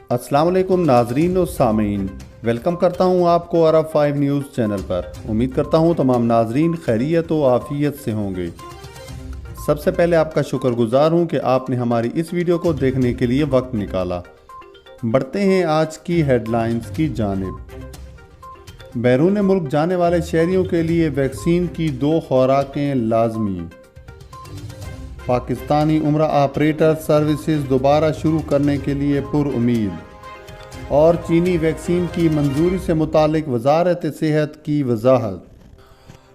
अस्सलाम वालेकुम नाजरीन और सामीन, वेलकम करता हूं आपको अरब 5 न्यूज़ चैनल पर। उम्मीद करता हूं तमाम नाजरीन खैरियत व आफियत से होंगे। सबसे पहले आपका शुक्रगुजार हूं कि आपने हमारी इस वीडियो को देखने के लिए वक्त निकाला। बढ़ते हैं आज की हेडलाइंस की जानिब। बैरून मुल्क जाने वाले शहरियों के लिए वैक्सीन की 2 खुराकें लाजमी। पाकिस्तानी उम्रा ऑपरेटर सर्विसेज दोबारा शुरू करने के लिए पुरुमीद। और चीनी वैक्सीन की मंजूरी से मुतालिक वजारत सेहत की वजाहत।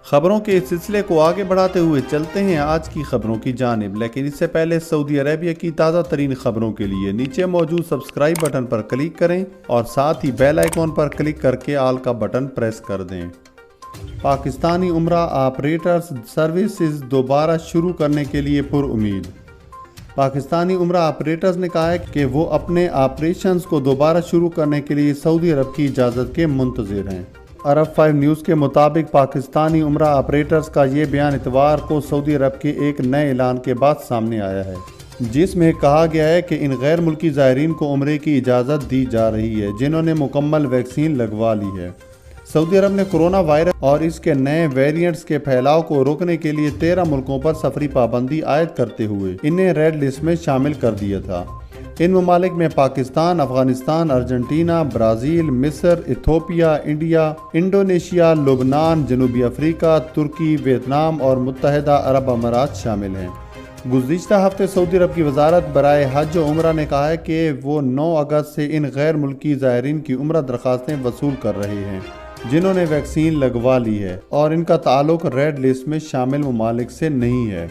ख़बरों के इस सिलसिले को आगे बढ़ाते हुए चलते हैं आज की ख़बरों की जानिब, लेकिन इससे पहले सऊदी अरेबिया की ताज़ा तरीन ख़बरों के लिए नीचे मौजूद सब्सक्राइब बटन पर क्लिक करें और साथ ही बेल आइकॉन पर क्लिक करके आल का बटन प्रेस कर दें। पाकिस्तानी उम्रा ऑपरेटर्स सर्विसेज दोबारा शुरू करने के लिए पुरुमीद। पाकिस्तानी उम्रा ऑपरेटर्स ने कहा है कि वो अपने ऑपरेशंस को दोबारा शुरू करने के लिए सऊदी अरब की इजाज़त के मुंतज़िर हैं। अरब 5 न्यूज़ के मुताबिक पाकिस्तानी उम्रा ऑपरेटर्स का ये बयान इतवार को सऊदी अरब के एक नए ऐलान के बाद सामने आया है, जिसमें कहा गया है कि इन गैर मुल्की ज़ायरीन को उम्रे की इजाज़त दी जा रही है जिन्होंने मुकम्मल वैक्सीन लगवा ली है। सऊदी अरब ने कोरोना वायरस और इसके नए वेरिएंट्स के फैलाव को रोकने के लिए 13 मुल्कों पर सफरी पाबंदी आयद करते हुए इन्हें रेड लिस्ट में शामिल कर दिया था। इन ममालिक में पाकिस्तान, अफगानिस्तान, अर्जेंटीना, ब्राज़ील, मिस्र, इथोपिया, इंडिया, इंडोनेशिया, लुबनान, जनूबी अफ्रीका, तुर्की, वियतनाम और मुत्तहिदा अरब अमारात शामिल हैं। गुज़िश्ता हफ्ते सऊदी अरब की वजारत बराए हज व उम्रा ने कहा है कि वो 9 अगस्त से इन गैर मुल्की ज़ायरीन की उम्रा दरख्वास्तें वसूल कर रहे हैं जिन्होंने वैक्सीन लगवा ली है और इनका ताल्लुक रेड लिस्ट में शामिल ममालिक से नहीं है।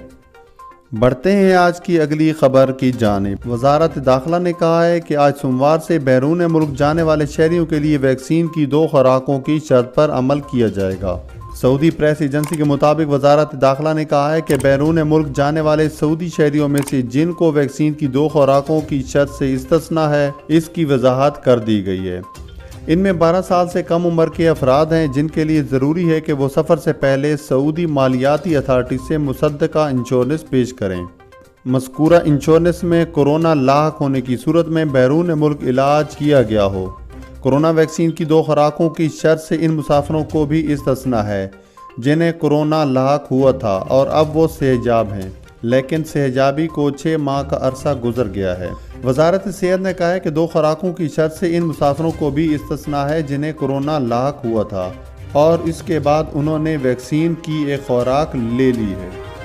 बढ़ते हैं आज की अगली खबर की जानिब। वजारत दाखिला ने कहा है कि आज सोमवार से बैरून मुल्क जाने वाले शहरियों के लिए वैक्सीन की 2 खुराकों की शर्त पर अमल किया जाएगा। सऊदी प्रेस एजेंसी के मुताबिक वजारत दाखिला ने कहा है कि बैरून मुल्क जाने वाले सऊदी शहरियों में से जिनको वैक्सीन की 2 खुराकों की शर्त से इस्तिस्ना है, इसकी वजाहत कर दी गई है। इनमें 12 साल से कम उम्र के अफराद हैं जिनके लिए ज़रूरी है कि वो सफ़र से पहले सऊदी मालियाती अथॉरिटी से मुसद्दका इंश्योरेंस पेश करें। मज़कूरा इंश्योरेंस में कोरोना लाहक होने की सूरत में बैरून मुल्क इलाज किया गया हो। कोरोना वैक्सीन की 2 खुराकों की शर्त से इन मुसाफिरों को भी इस्तिस्ना है जिन्हें कोरोना लाहक हुआ था और अब वो सेहजाब हैं, लेकिन सेहजाबी को 6 माह का अरसा गुजर गया है। वजारत सेहत ने कहा है कि 2 खुराकों की शर्त से इन मुसाफिरों को भी इस्तिस्ना है जिन्हें कोरोना लाहक हुआ था और इसके बाद उन्होंने वैक्सीन की एक खुराक ले ली है।